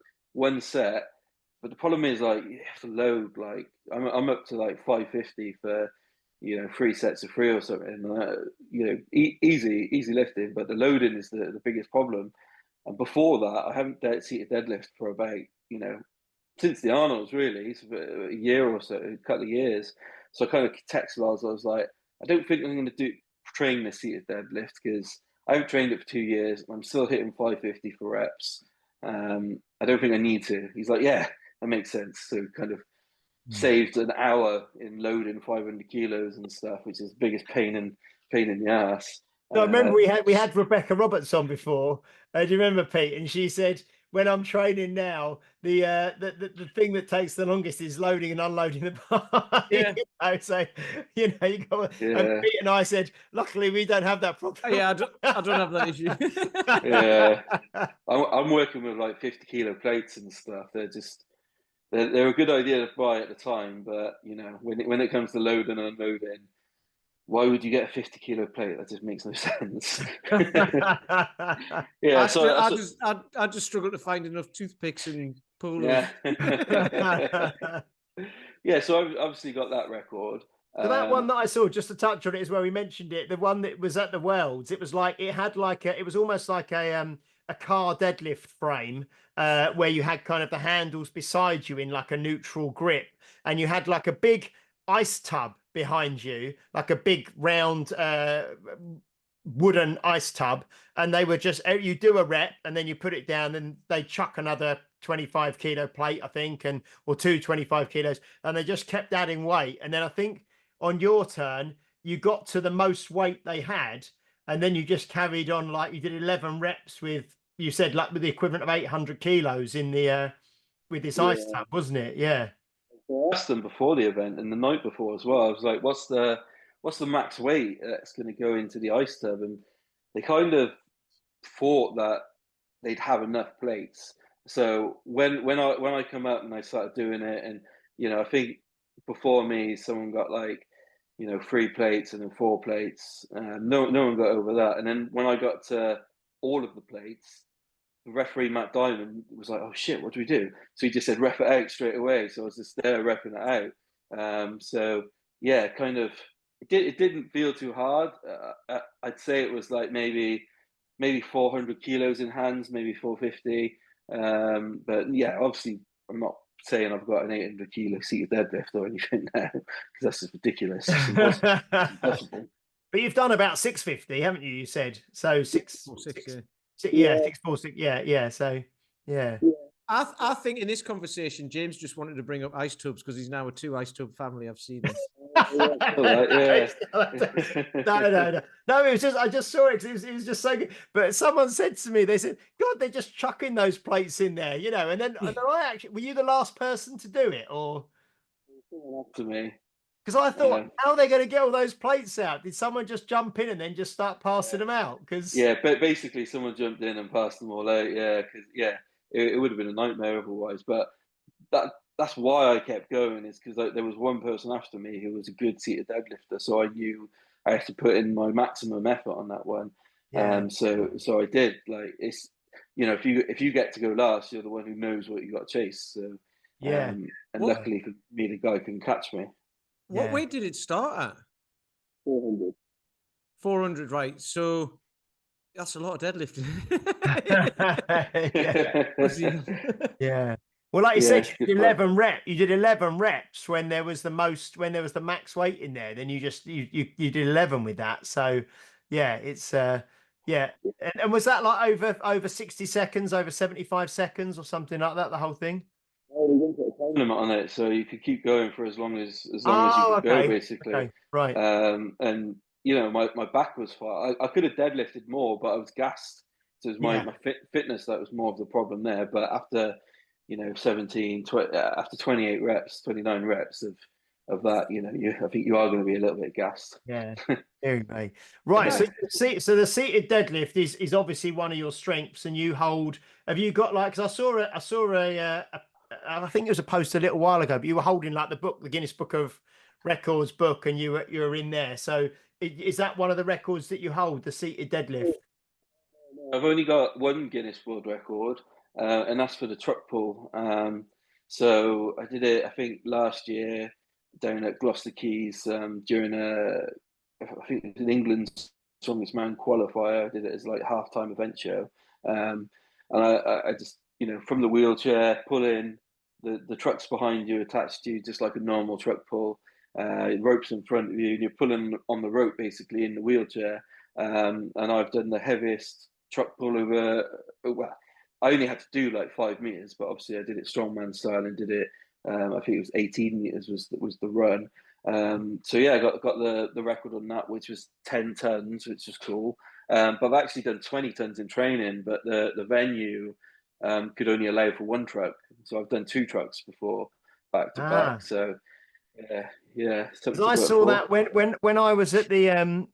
set, but the problem is like you have to load. Like I'm up to like 550 for, you know, 3 sets of 3 or something. You know, easy lifting, but the loading is the biggest problem. And before that, I haven't seated deadlift for about, you know, since the Arnold's, really. It's a year or so, a couple of years. So I kind of texted Loz. I was like, I don't think I'm going to train the seated deadlift because I haven't trained it for 2 years. And I'm still hitting 550 for reps. I don't think I need to. He's like, yeah, that makes sense. So kind of saved an hour in loading 500 kilos and stuff, which is the biggest pain in the ass. So I remember we had Rebecca Roberts on before. Do you remember, Pete? And she said, when I'm training now, the thing that takes the longest is loading and unloading the bike. Yeah. You know, so you know, you got. Yeah. And Pete and I said, luckily we don't have that problem. Yeah, I don't have that issue. Yeah, I'm working with like 50 kilo plates and stuff. They're a good idea to buy at the time, but you know, when it comes to loading and unloading, why would you get a 50 kilo plate? That just makes no sense. Yeah, I just struggle to find enough toothpicks and pullers. Yeah. Yeah, so I've obviously got that record. So that one that I saw, just to touch on it, is where we mentioned it. The one that was at the Worlds, it was like it had like it was almost like a car deadlift frame, where you had kind of the handles beside you in like a neutral grip, and you had like a big ice tub behind you, like a big round wooden ice tub, and they were just, you do a rep and then you put it down and they chuck another 25 kilo plate, I think, or 25 kilos, and they just kept adding weight. And then I think on your turn you got to the most weight they had, and then you just carried on, like you did 11 reps with, you said, like with the equivalent of 800 kilos in the with this ice tub, wasn't it? Yeah. I asked them before the event and the night before as well. I was like, what's the max weight that's going to go into the ice tub? And they kind of thought that they'd have enough plates. So when I come up and I started doing it, and you know, I think before me someone got like, you know, 3 plates and then 4 plates. No one got over that. And then when I got to all of the plates, the referee Matt Diamond was like, "Oh shit, what do we do?" So he just said, "Ref it out straight away." So I was just there repping it out. So yeah, kind of, it didn't feel too hard. I'd say it was like maybe 400 kilos in hands, maybe 450. But yeah, obviously, I'm not saying I've got an 800 kilo seated deadlift or anything now, because that's just ridiculous. It's impossible. But you've done about 650, haven't you? You said so. 646. Yeah. 646. Yeah. So yeah. I think in this conversation, James just wanted to bring up ice tubs because he's now a 2 ice tub family. I've seen this. Yeah. No, it was just I just saw it. It was just so good. But someone said to me, they said, "God, they're just chucking those plates in there, you know." And then I actually, were you the last person to do it, or To me. because I thought, how are they going to get all those plates out? Did someone just jump in and then just start passing them out? Because Yeah, but basically someone jumped in and passed them all out. Yeah, because it would have been a nightmare otherwise. But that's why I kept going, is because there was one person after me who was a good seated deadlifter, so I knew I had to put in my maximum effort on that one. So I did. Like, it's, if you get to go last, you're the one who knows what you got to chase. So and luckily for me, the guy couldn't catch me. What weight did it start at? 400. 400, right? So that's a lot of deadlifting. Yeah. Well, like you said, you did 11 reps. You did 11 reps when there was the max weight in there. Then you did 11 with that. So yeah, it's yeah. And was that like over 60 seconds, over 75 seconds or something like that, the whole thing? Oh, we didn't put a time limit on it, so you could keep going for as long as you could go, basically. Okay, right. And my back was fine. I could have deadlifted more, but I was gassed. So it was my fitness that was more of the problem there. But after after 28 reps, 29 reps of that, I think you are going to be a little bit gassed. Yeah. Right. Right. So the seated deadlift is obviously one of your strengths, and you hold. Have you got like? Because I saw a I think it was a post a little while ago, but you were holding like the Guinness Book of Records book, and you were in there. So is that one of the records that you hold, the seated deadlift? I've only got one Guinness World Record, and that's for the truck pull. So I did it, I think, last year down at Gloucester Keys during I think it was in England's Strongest Man qualifier. I did it as like halftime event show, and I just from the wheelchair pull in, the truck's behind you, attached to you, just like a normal truck pull. Ropes in front of you, and you're pulling on the rope basically in the wheelchair. And I've done the heaviest truck pull over. Well, I only had to do like 5 meters, but obviously I did it strongman style and did it. I think it was 18 meters was the run. So yeah, I got the record on that, which was 10 tons, which was cool. But I've actually done 20 tons in training, but the venue could only allow for one truck, so I've done 2 trucks before back to back. So yeah. I saw that when I was at the I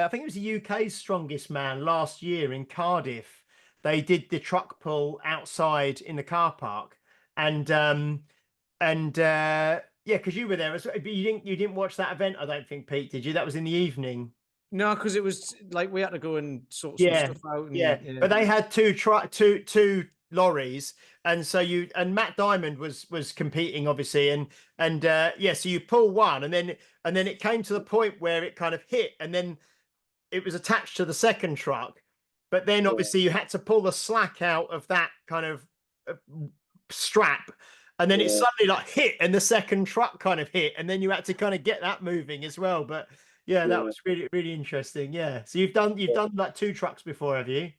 think it was the UK's Strongest Man last year in Cardiff. They did the truck pull outside in the car park, and yeah, because you were there, but you didn't watch that event, I don't think, Pete, did you? That was in the evening. No, because it was like we had to go and sort some stuff out. And, but they had two lorries, and so Matt Diamond was competing, obviously, and so you pull one, and then it came to the point where it kind of hit, and then it was attached to the second truck, but then obviously you had to pull the slack out of that kind of strap, and then it suddenly like hit, and the second truck kind of hit, and then you had to kind of get that moving as well. But yeah, that was really, really interesting. Yeah. So you've done like 2 trucks before, have you?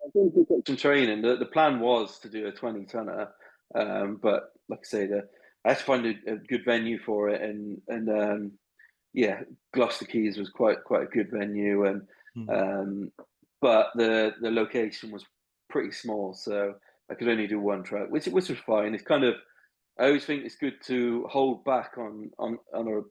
I've done some training. The plan was to do a 20 tonner, but like I say, I had to find a good venue for it, and Gloucester Keys was quite a good venue, and but the location was pretty small, so I could only do 1 truck, which was fine. It's kind of, I always think it's good to hold back on an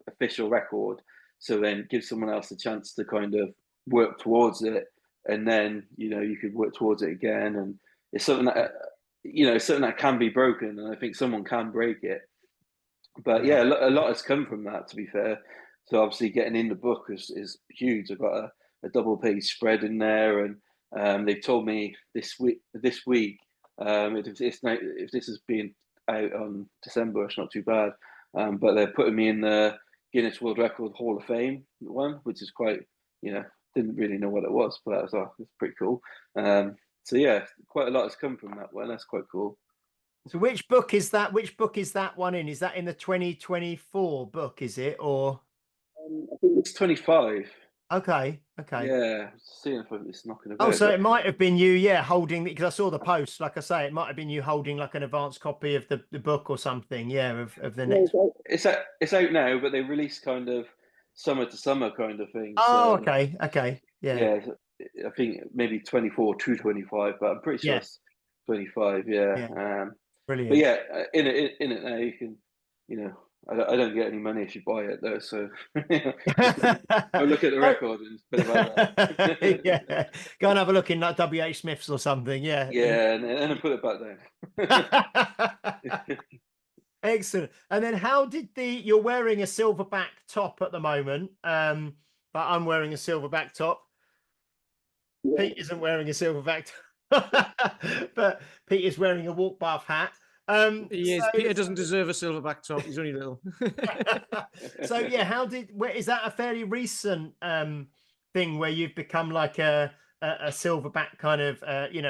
official record, so then give someone else a chance to kind of work towards it, and then you could work towards it again. And it's something that something that can be broken, and I think someone can break it. But yeah, a lot has come from that, to be fair. So obviously getting in the book is huge. I've got a double page spread in there, and they've told me this week if this is being out on December, it's not too bad. But they're putting me in the Guinness World Record Hall of Fame one, which is quite, didn't really know what it was, but it's pretty cool. So yeah, quite a lot has come from that one. That's quite cool. So which book is that? Which book is that one in? Is that in the 2024 book, is it? Or I think it's 25. Okay. Yeah, seeing if it's knocking Oh, about. so But it might have been you, yeah, holding, because I saw the post. Like I say, it might have been you holding like an advanced copy of the book or something. Yeah, of the yeah, next. it's out now, but they release kind of summer to summer kind of thing. Oh, So okay. Yeah, yeah, I think maybe 24 to 25, but I'm pretty sure yeah, it's 25. Yeah, yeah. but Brilliant. yeah, in it now you can, you know, I don't get any money if you buy it though, so just go look at the Oh, record and put it about that. yeah. Go and have a look in like WH Smith's or something. Yeah. Yeah, and then put it back down. Excellent. And then how did you're wearing a silverback top at the moment. But I'm wearing a silverback top. Yeah. Pete isn't wearing a silverback top. But Pete is wearing a walk bath hat. He is. Peter doesn't deserve a silverback top. He's only little. So yeah, where is that a fairly recent thing where you've become like a silverback kind of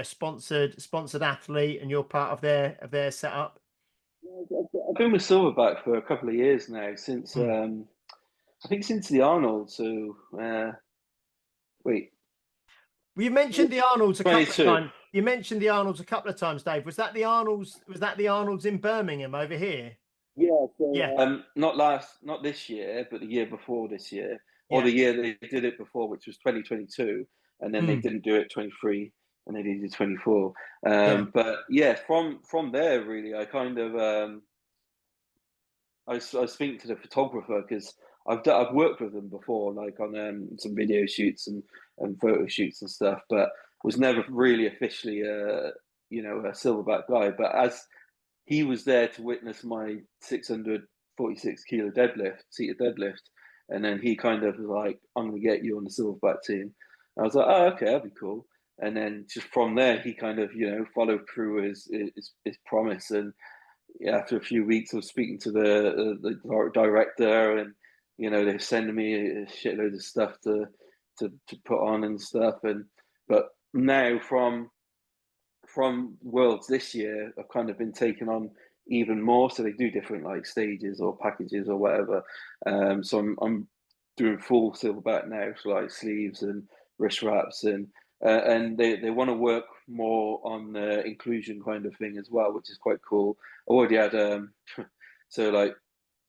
sponsored athlete and you're part of their setup? I've been with Silverback for a couple of years now, since Hmm. I think since the Arnold. So wait, You mentioned the Arnolds a couple of 22. times. You mentioned the Arnolds a couple of times, Dave. Was that the Arnolds? Was that the Arnolds in Birmingham over here? Yeah, so Yeah, not this year, but the year before this year, or yeah. the year they did it before, which was 2022, and then they Hmm. didn't do it 23, and they did it 24. Yeah. But yeah, from there really, I kind of I was speaking to the photographer because I've worked with them before, like on some video shoots and photo shoots and stuff, but was never really officially a silverback guy. But as he was there to witness my 646 kilo deadlift, seated deadlift, and then he kind of was like, "I'm gonna get you on the silverback team." I was like, "Oh, okay, that'd be cool." And then just from there, he kind of followed through his promise. And yeah, after a few weeks of speaking to the director, and they're sending me a shitload of stuff to put on and stuff. And but now from Worlds this year, I've kind of been taken on even more. So they do different like stages or packages or whatever. So I'm doing full silverback now, so like sleeves and wrist wraps, and they want to work more on the inclusion kind of thing as well, which is quite cool. I already had so like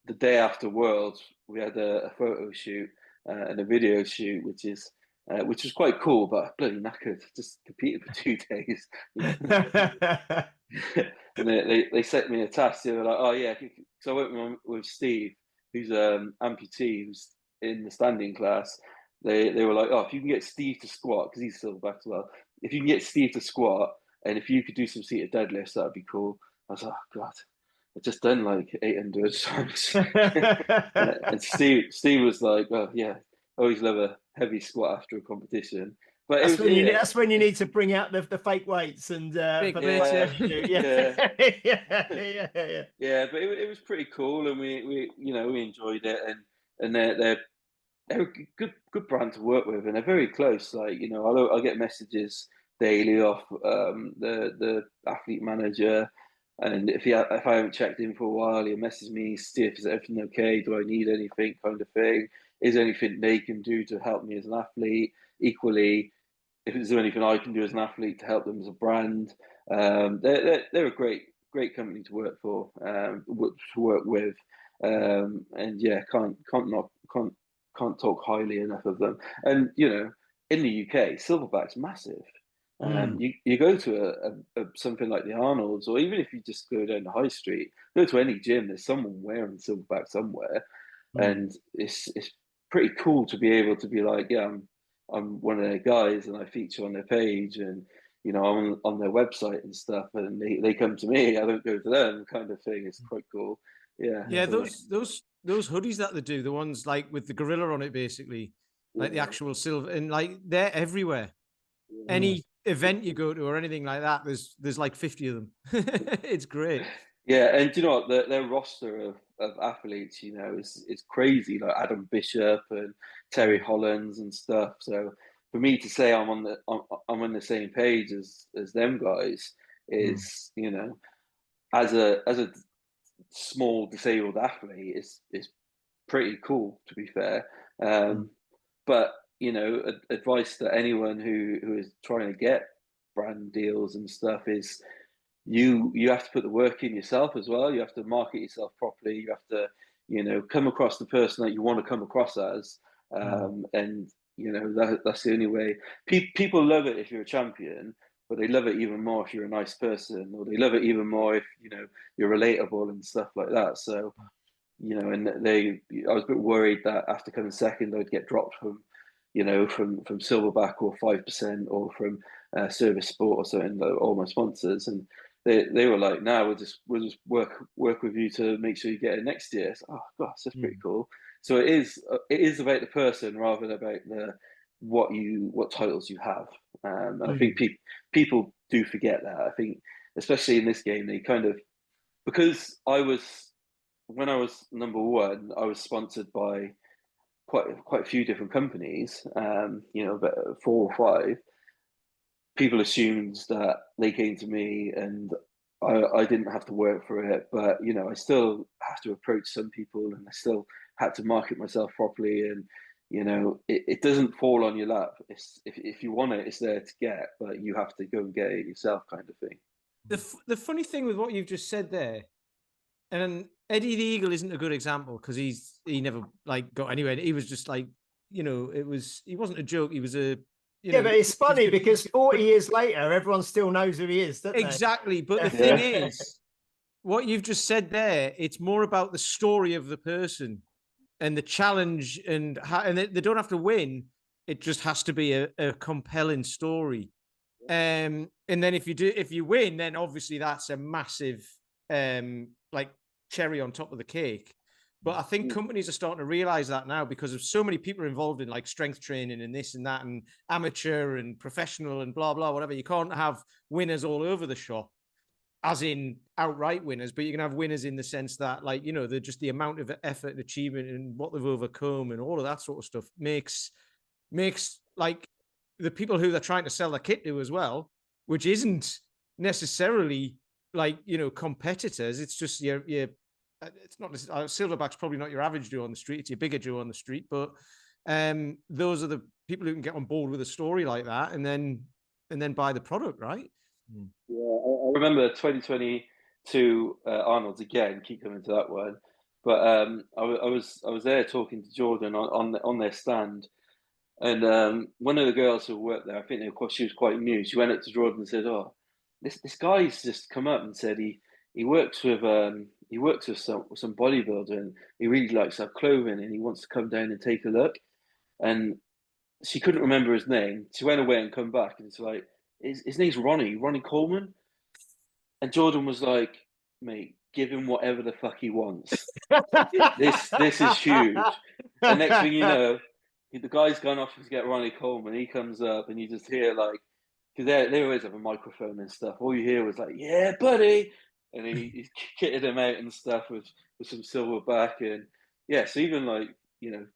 the day after Worlds, we had a photo shoot and a video shoot, which was quite cool, but bloody knackered. Just competed for 2 days. And they set me a task. They were like, "Oh yeah," so I went with Steve, who's amputee, who's in the standing class. They were like, "Oh, if you can get Steve to squat, because he's still back as well. If you can get Steve to squat, and if you could do some seated deadlifts, that'd be cool." I was like, "Oh God, I've just done like 800 times." And Steve was like, "Oh yeah, I always love a heavy squat after a competition." But it That's was when you need to bring out the fake weights and Big for the plates, yeah, yeah. photo shoot. Yeah. yeah. Yeah. Yeah, but it was pretty cool, and we enjoyed it. And they're a good brand to work with, and they're very close. Like I get messages daily off the athlete manager, and if I haven't checked in for a while, he'll message me, see if is everything okay, do I need anything, kind of thing. Is there anything they can do to help me as an athlete? Equally, if there's anything I can do as an athlete to help them as a brand. They're a great company to work for, to work with, and yeah, can't talk highly enough of them. And in the UK, Silverback's massive. Mm. You go to a something like the Arnold's, or even if you just go down the high street, go to any gym, there's someone wearing Silverback somewhere, Mm. and it's pretty cool to be able to be like, yeah, I'm one of their guys, and I feature on their page, and I'm on their website and stuff, and they come to me, I don't go to them, kind of thing. It's quite cool. Yeah. Yeah, Yeah. So those hoodies that they do, the ones like with the gorilla on it, basically, like the yeah, actual silver, and like they're everywhere. yeah. Mm. Any event you go to or anything like that, there's like 50 of them. It's great. Yeah, and do you know what? Their roster of athletes, is crazy. Like Adam Bishop and Terry Hollands and stuff. So for me to say I'm on the same page as them guys Mm. is, as a small disabled athlete, is pretty cool, to be fair. Mm. But you know, advice that anyone who is trying to get brand deals and stuff is you have to put the work in yourself as well. You have to market yourself properly. You have to, you know, come across the person that you want to come across as, and you know that's the only way. People love it if you're a champion, but they love it even more if you're a nice person, or they love it even more if you know you're relatable and stuff like that. So, you know, and I was a bit worried that after coming second, I'd get dropped from, you know, from Silverback or 5% or from Service Sport or something, all my sponsors, and they were like, "No, we'll just work with you to make sure you get it next year." So, oh gosh, that's pretty cool. So it is about the person rather than about what titles you have. And I think people do forget that. I think especially in this game, they kind of, because when I was number one, I was sponsored by quite a few different companies, you know, about 4 or 5. People assumed that they came to me and I didn't have to work for it, but you know, I still have to approach some people, and I still had to market myself properly, and you know, it doesn't fall on your lap. If you want it, it's there to get, but you have to go and get it yourself, kind of thing. The funny thing with what you've just said there, and Eddie the Eagle isn't a good example because he never like got anywhere. He was just like, you know, he wasn't a joke. He was a, you know, but it's funny because 40 years later, everyone still knows who he is, don't they? Exactly. But the thing is, what you've just said there, it's more about the story of the person and the challenge, and they don't have to win. It just has to be a compelling story. And then if you win, then obviously that's a massive like cherry on top of the cake. But I think companies are starting to realize that now, because of so many people involved in like strength training and this and that, and amateur and professional and blah, blah, whatever. You can't have winners all over the shop, as in outright winners, but you can have winners in the sense that, like, you know, they're just the amount of effort and achievement and what they've overcome and all of that sort of stuff makes like the people who they're trying to sell the kit to as well, which isn't necessarily like, you know, competitors. It's just your it's not Silverback's probably not your average Joe on the street. It's your bigger Joe on the street, but those are the people who can get on board with a story like that and then buy the product, right? Yeah, I remember 2022 Arnold's again. Keep coming to that one, but I was there talking to Jordan on their stand, and one of the girls who worked there, I think she was quite new. She went up to Jordan and said, "Oh, this guy's just come up and said he works with some bodybuilder, and he really likes our clothing, and he wants to come down and take a look." And she couldn't remember his name. She went away and come back, and it's like, his name's Ronnie Coleman. And Jordan was like, "Mate, give him whatever the fuck he wants. This is huge." And next thing you know, the guy's gone off to get Ronnie Coleman. He comes up, and you just hear like, because they always have a microphone and stuff. All you hear was like, "Yeah, buddy," and he's kitted him out and stuff with some Silverback, and yeah. So even like, you know,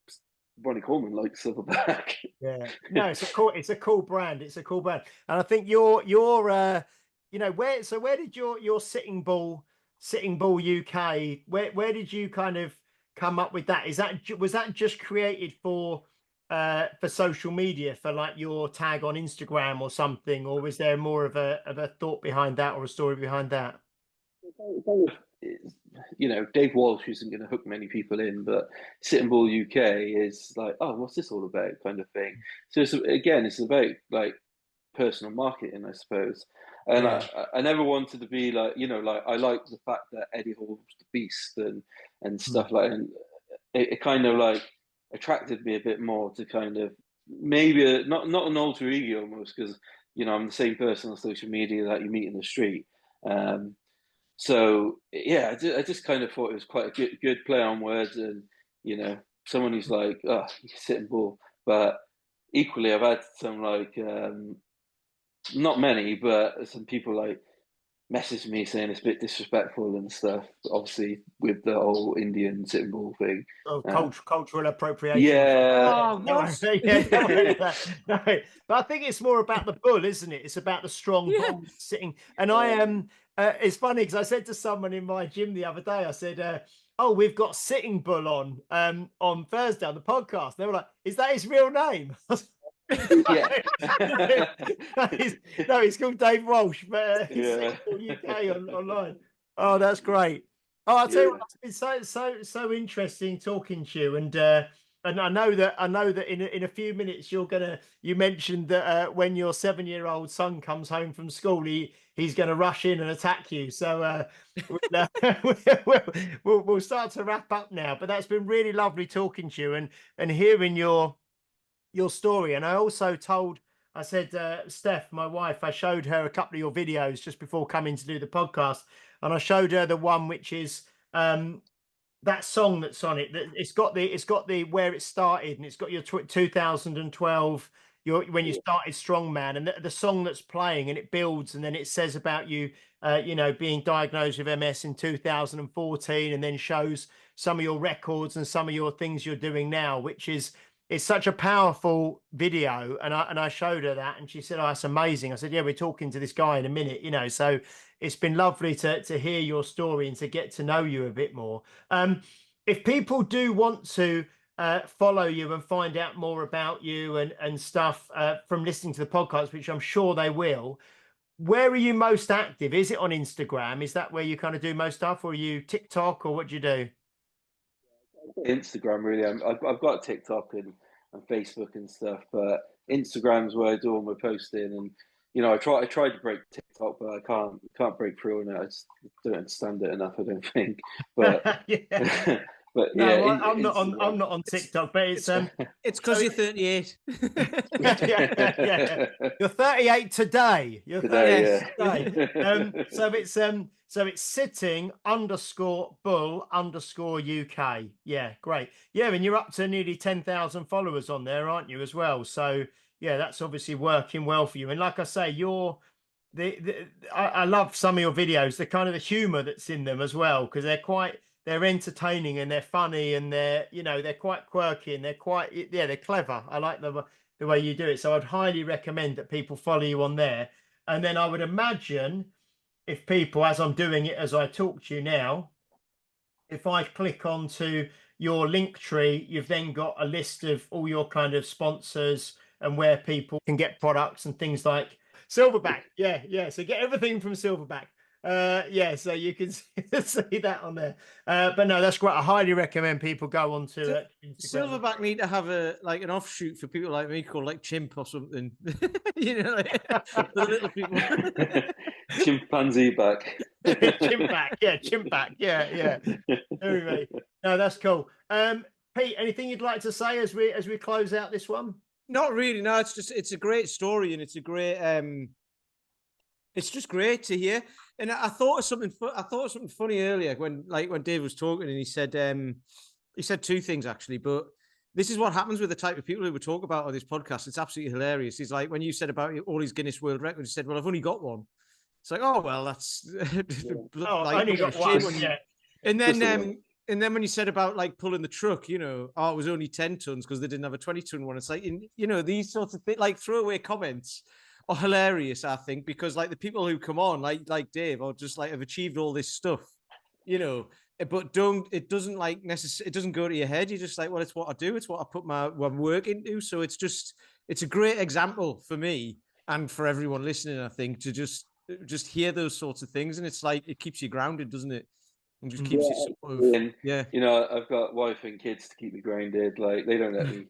Ronnie Coleman likes Silverback. Yeah, no, it's a cool brand. It's a cool brand, and I think you're you know, where did your Sitting Bull UK, where did you kind of come up with that? Was that just created for social media, for like your tag on Instagram or something, or was there more of a thought behind that or a story behind that? You know, Dave Walsh isn't going to hook many people in, but Sitting Bull UK is like, oh, what's this all about, kind of thing. So it's about like personal marketing, I suppose. And I never wanted to be like, you know, like I like the fact that Eddie Hall's the beast and stuff like, and it kind of like attracted me a bit more to kind of maybe not an alter ego almost, because you know I'm the same person on social media that you meet in the street. So yeah, I just kind of thought it was quite a good play on words, and you know, someone who's like, oh, Sitting Bull, but equally I've had some like not many, but some people like message me saying it's a bit disrespectful and stuff. Obviously, with the whole Indian Sitting Bull thing. Oh, cultural appropriation. Yeah. No, but I think it's more about the bull, isn't it? It's about the strong bull sitting. And I am, It's funny because I said to someone in my gym the other day, I said, "Oh, we've got Sitting Bull on Thursday on the podcast." They were like, "Is that his real name?" Yeah. No, he's called Dave Walsh, but Yeah. Sitting Bull UK online. Oh, that's great. Oh, I'll tell you what, it's been so interesting talking to you, and I know that in a few minutes you mentioned that when your 7-year-old son comes home from school, he's gonna rush in and attack you. So we'll start to wrap up now. But that's been really lovely talking to you and hearing your story. And I also I said, Steph, my wife, I showed her a couple of your videos just before coming to do the podcast, and I showed her the one which is that song that's on it. It's got the where it started, and it's got your 2012 when you started Strongman, and the song that's playing, and it builds, and then it says about you, being diagnosed with MS in 2014, and then shows some of your records and some of your things you're doing now, which is it's such a powerful video. And I showed her that, and she said, "Oh, that's amazing." I said, "Yeah, we're talking to this guy in a minute, So it's been lovely to hear your story and to get to know you a bit more. If people do want to follow you and find out more about you and stuff from listening to the podcast, which I'm sure they will, where are you most active? Is it on Instagram? Is that where you kind of do most stuff, or are you TikTok, or what do you do? Instagram really. I've got TikTok and Facebook and stuff, but Instagram's where I do all my posting. And I tried to break TikTok, but I can't break through on it. I just don't understand it enough, I don't think. But Yeah. but No, yeah, I'm not on. I'm Instagram. not on TikTok, but it's It's because you're 38. yeah. You're 38 today. You're Today, 38 yeah. today. So it's sitting underscore bull underscore UK. Yeah, great. Yeah, and you're up to nearly 10,000 followers on there, aren't you, as well? So yeah, that's obviously working well for you. And like I say, I love some of your videos, the kind of the humor that's in them as well, because they're entertaining and they're funny and they're quite quirky and they're clever. I like the way you do it. So I'd highly recommend that people follow you on there. And then I would imagine if people, as I'm doing it as I talk to you now, if I click onto your link tree, you've then got a list of all your kind of sponsors and where people can get products and things like Silverback. Yeah. So get everything from Silverback. Yeah, so you can see that on there. But no, that's great. I highly recommend people go onto Instagram. Silverback need to have an offshoot for people like me called like Chimp or something. The little people. Chimpanzee back. Chimp back. Yeah. Very. No, that's cool. Pete, anything you'd like to say as we close out this one? Not really. No, it's a great story and it's a great it's just great to hear. And I thought of something funny earlier when Dave was talking, and he said two things actually, but this is what happens with the type of people who we talk about on this podcast. It's absolutely hilarious. He's like, when you said about all his Guinness World Records, he said, "Well, I've only got one." It's like, "Oh well, that's I only got one." Yeah. And then when you said about like pulling the truck, it was only 10 tons because they didn't have a 20-ton one. It's like, these sorts of things, like throwaway comments are hilarious, I think, because like the people who come on, like Dave, or just like have achieved all this stuff, but it doesn't go to your head. You're just like, well, it's what I do. It's what I put my work into. So it's a great example for me and for everyone listening, I think, to just hear those sorts of things. And it's like, it keeps you grounded, doesn't it? And just keeps you sort of, I've got wife and kids to keep me grounded. Like, they don't let me,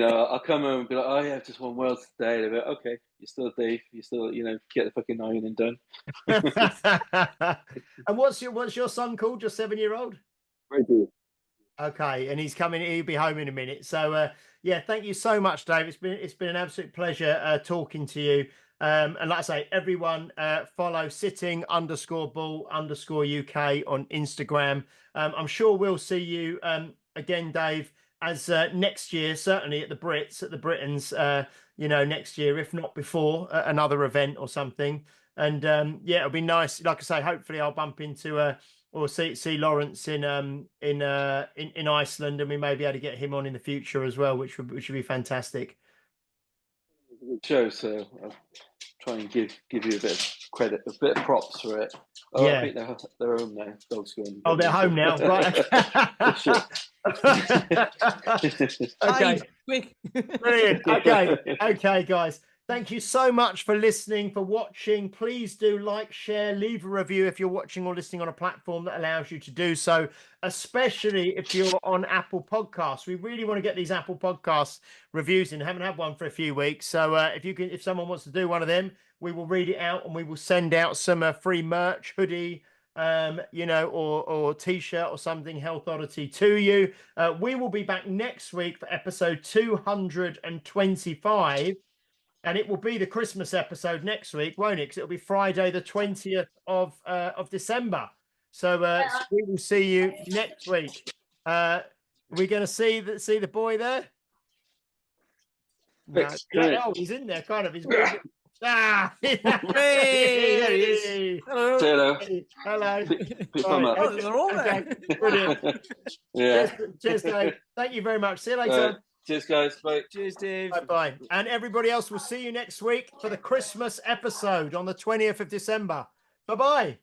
I'll come home and be like, "Oh yeah, I've just won worlds today." They're like, "Okay, you're still Dave. You still, get the fucking iron and done." And what's your son called? Your 7-year-old? Reggie. Okay, and he'll be home in a minute. So yeah, thank you so much, Dave. It's been an absolute pleasure talking to you. And like I say, everyone follow sitting_bull_UK on Instagram. I'm sure we'll see you again, Dave, as next year, certainly at the Britons, next year, if not before, another event or something. And yeah, it'll be nice. Like I say, hopefully I'll bump into or see Lawrence in Iceland, and we may be able to get him on in the future as well, which would be fantastic. Show, so I'll try and give you a bit of credit, a bit of props for it. Oh, Yeah. I think they're home now. Dogs going. Oh, they're home now, right? Sure. Okay, quick. brilliant. Okay, guys. Thank you so much for listening, for watching. Please do like, share, leave a review if you're watching or listening on a platform that allows you to do so, especially if you're on Apple Podcasts. We really want to get these Apple Podcasts reviews in. I haven't had one for a few weeks. So if someone wants to do one of them, we will read it out and we will send out some free merch, hoodie, or t-shirt or something, Health Oddity, to you. We will be back next week for episode 225. And it will be the Christmas episode next week, won't it? Because it'll be Friday, the 20th of December. So we will see you next week. We're going to see the boy there. No. Yeah, oh, he's in there, kind of. He's hey, there he is. Hello. Hello. Hello. Right. Oh, they're all there. Okay, brilliant. Yeah. Cheers, Dave. Thank you very much. See you later. Cheers, guys. Bye. Cheers, Dave. Bye-bye. And everybody else, will see you next week for the Christmas episode on the 20th of December. Bye-bye.